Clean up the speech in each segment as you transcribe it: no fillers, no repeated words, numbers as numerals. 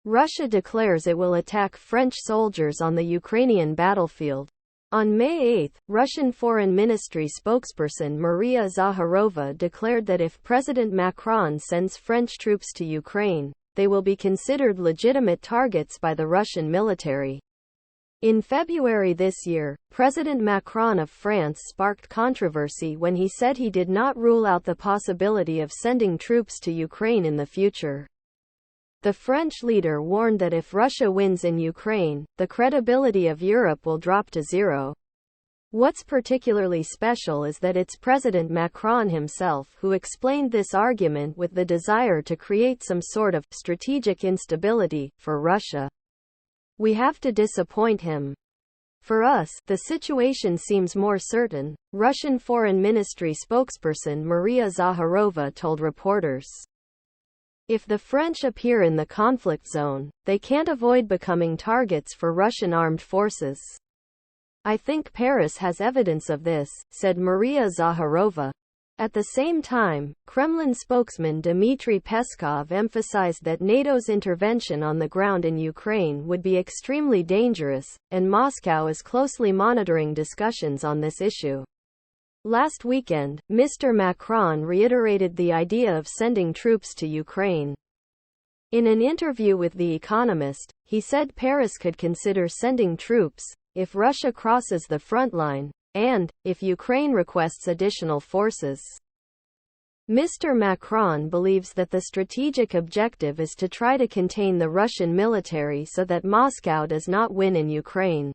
Russia declares it will attack French soldiers on the Ukrainian battlefield. On May 8, Russian Foreign Ministry spokesperson Maria Zakharova declared that if President Macron sends French troops to Ukraine, they will be considered legitimate targets by the Russian military. In February this year, President Macron of France sparked controversy when he said he did not rule out the possibility of sending troops to Ukraine in the future. The French leader warned that if Russia wins in Ukraine, the credibility of Europe will drop to zero. What's particularly special is that it's President Macron himself who explained this argument with the desire to create some sort of strategic instability for Russia. We have to disappoint him. For us, the situation seems more certain, Russian Foreign Ministry spokesperson Maria Zakharova told reporters. If the French appear in the conflict zone, they can't avoid becoming targets for Russian armed forces. I think Paris has evidence of this, said Maria Zakharova. At the same time, Kremlin spokesman Dmitry Peskov emphasized that NATO's intervention on the ground in Ukraine would be extremely dangerous, and Moscow is closely monitoring discussions on this issue. Last weekend, Mr. Macron reiterated the idea of sending troops to Ukraine. In an interview with The Economist, he said Paris could consider sending troops if Russia crosses the front line, and if Ukraine requests additional forces. Mr. Macron believes that the strategic objective is to try to contain the Russian military so that Moscow does not win in Ukraine.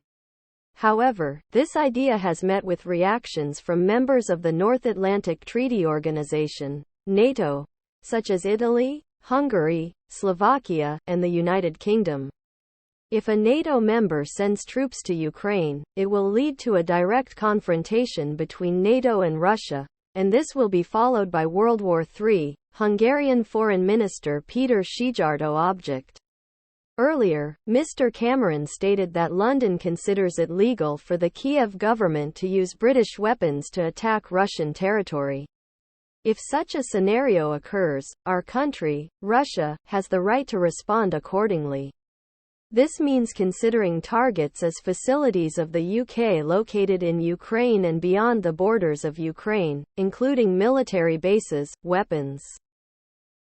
However, this idea has met with reactions from members of the North Atlantic Treaty Organization, NATO, such as Italy, Hungary, Slovakia, and the United Kingdom. If a NATO member sends troops to Ukraine, it will lead to a direct confrontation between NATO and Russia, and this will be followed by World War III, Hungarian Foreign Minister Peter Szijjártó object. Earlier, Mr. Cameron stated that London considers it legal for the Kiev government to use British weapons to attack Russian territory. If such a scenario occurs, our country, Russia, has the right to respond accordingly. This means considering targets as facilities of the UK located in Ukraine and beyond the borders of Ukraine, including military bases, weapons,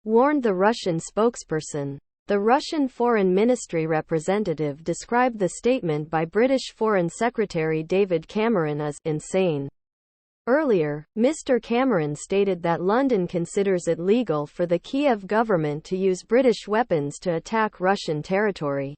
warned the Russian spokesperson. The Russian Foreign Ministry representative described the statement by British Foreign Secretary David Cameron as insane. Earlier, Mr. Cameron stated that London considers it legal for the Kiev government to use British weapons to attack Russian territory.